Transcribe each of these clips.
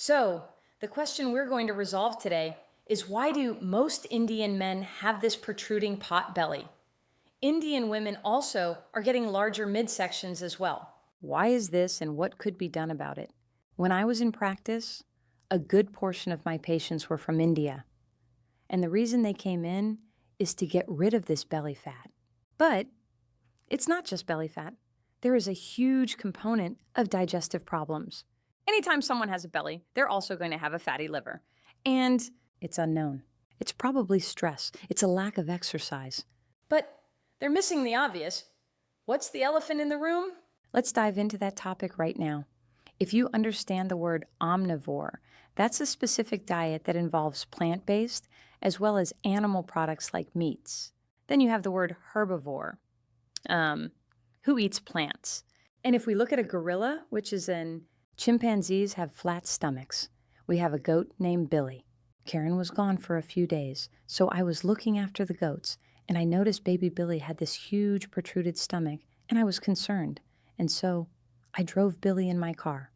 So, the question we're going to resolve today is why do most Indian men have this protruding pot belly? Indian women also are getting larger midsections as well. Why is this and what could be done about it? When I was in practice, a good portion of my patients were from India. And the reason they came in is to get rid of this belly fat. But it's not just belly fat. There is a huge component of digestive problems. Anytime someone has a belly, they're also going to have a fatty liver. And it's unknown. It's probably stress. It's a lack of exercise. But they're missing the obvious. What's the elephant in the room? Let's dive into that topic right now. If you understand the word omnivore, that's a specific diet that involves plant-based as well as animal products like meats. Then you have the word herbivore, who eats plants. And if we look at a gorilla, which is chimpanzees have flat stomachs. We have a goat named Billy. Karen was gone for a few days, so I was looking after the goats, and I noticed baby Billy had this huge protruded stomach, and I was concerned. And so I drove Billy in my car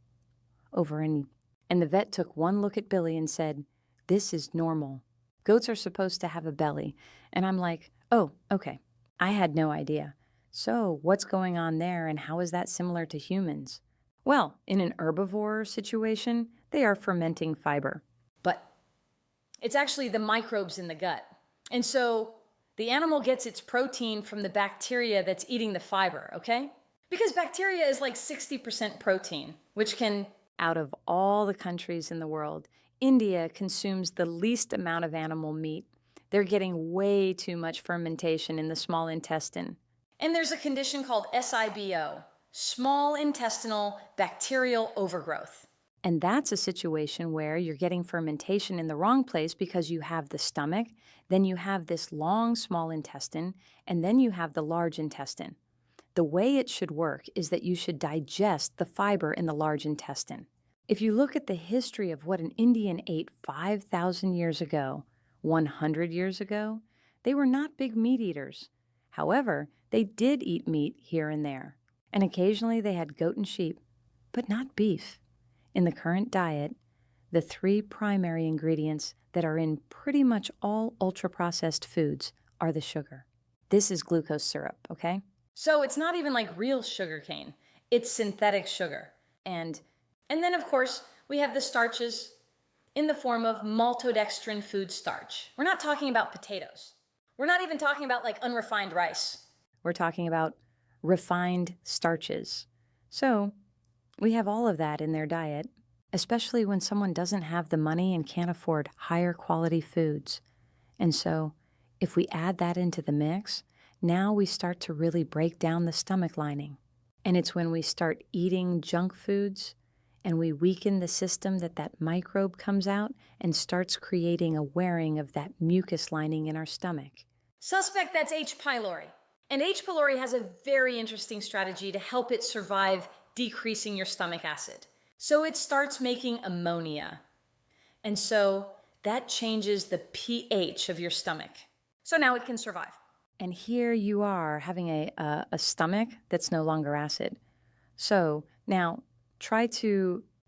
over, and the vet took one look at Billy and said, "This is normal. Goats are supposed to have a belly." And I'm like, oh, okay. I had no idea. So what's going on there, and how is that similar to humans? Well, in an herbivore situation, they are fermenting fiber. But it's actually the microbes in the gut. And so the animal gets its protein from the bacteria that's eating the fiber, okay? Because bacteria is like 60% protein, which can, out of all the countries in the world, India consumes the least amount of animal meat. They're getting way too much fermentation in the small intestine. And there's a condition called SIBO, small intestinal bacterial overgrowth. And that's a situation where you're getting fermentation in the wrong place because you have the stomach, then you have this long small intestine, and then you have the large intestine. The way it should work is that you should digest the fiber in the large intestine. If you look at the history of what an Indian ate 5,000 years ago, 100 years ago, they were not big meat eaters. However, they did eat meat here and there. And occasionally they had goat and sheep, but not beef. In the current diet, the three primary ingredients that are in pretty much all ultra-processed foods are the sugar. This is glucose syrup, okay? So it's not even like real sugar cane. It's synthetic sugar. And then, of course, we have the starches in the form of maltodextrin food starch. We're not talking about potatoes. We're not even talking about like unrefined rice. We're talking about refined starches. So we have all of that in their diet, especially when someone doesn't have the money and can't afford higher quality foods. And so if we add that into the mix, now we start to really break down the stomach lining. And it's when we start eating junk foods and we weaken the system that microbe comes out and starts creating a wearing of that mucus lining in our stomach. Suspect that's H. pylori. And H. pylori has a very interesting strategy to help it survive decreasing your stomach acid. So it starts making ammonia. And so that changes the pH of your stomach. So now it can survive. And here you are having a stomach that's no longer acid. So now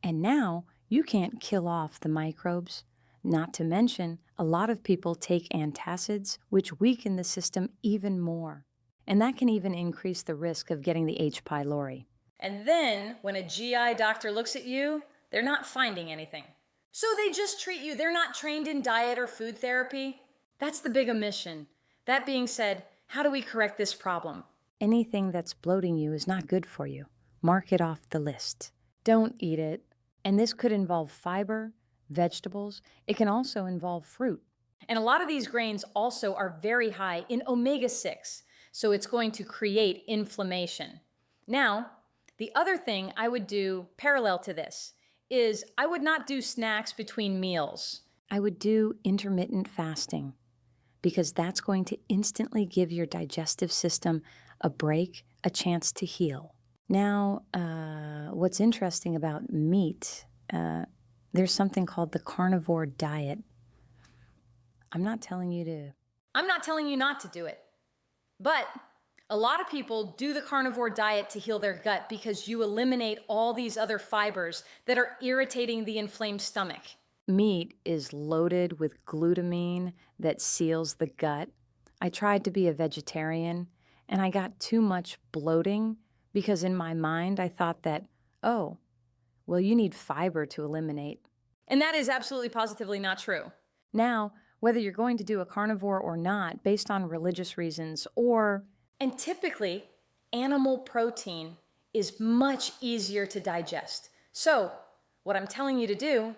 now you can't kill off the microbes. Not to mention, a lot of people take antacids, which weaken the system even more. And that can even increase the risk of getting the H. pylori. And then, when a GI doctor looks at you, they're not finding anything. So they just treat you. They're not trained in diet or food therapy. That's the big omission. That being said, how do we correct this problem? Anything that's bloating you is not good for you. Mark it off the list. Don't eat it. And this could involve fiber, vegetables. It can also involve fruit. And a lot of these grains also are very high in omega-6. So it's going to create inflammation. Now, the other thing I would do parallel to this is I would not do snacks between meals. I would do intermittent fasting because that's going to instantly give your digestive system a break, a chance to heal. Now, what's interesting about meat, there's something called the carnivore diet. I'm not telling you not to do it. But A lot of people do the carnivore diet to heal their gut because you eliminate all these other fibers that are irritating the inflamed stomach. Meat is loaded with glutamine that seals the gut. I tried to be a vegetarian and I got too much bloating because in my mind I thought that, oh, well, you need fiber to eliminate. And that is absolutely positively not true. Now, whether you're going to do a carnivore or not, based on religious reasons and typically, animal protein is much easier to digest. So, what I'm telling you to do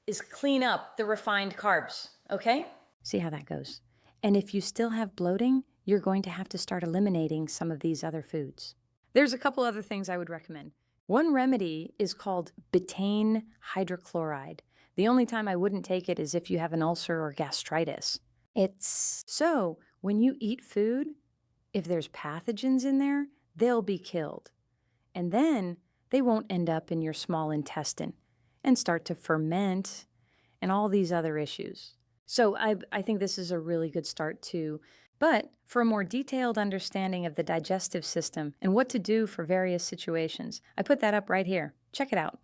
is clean up the refined carbs, okay? See how that goes. And if you still have bloating, you're going to have to start eliminating some of these other foods. There's a couple other things I would recommend. One remedy is called betaine hydrochloride. The only time I wouldn't take it is if you have an ulcer or gastritis. So when you eat food, if there's pathogens in there, they'll be killed. And then they won't end up in your small intestine and start to ferment and all these other issues. So I think this is a really good start too. But for a more detailed understanding of the digestive system and what to do for various situations, I put that up right here. Check it out.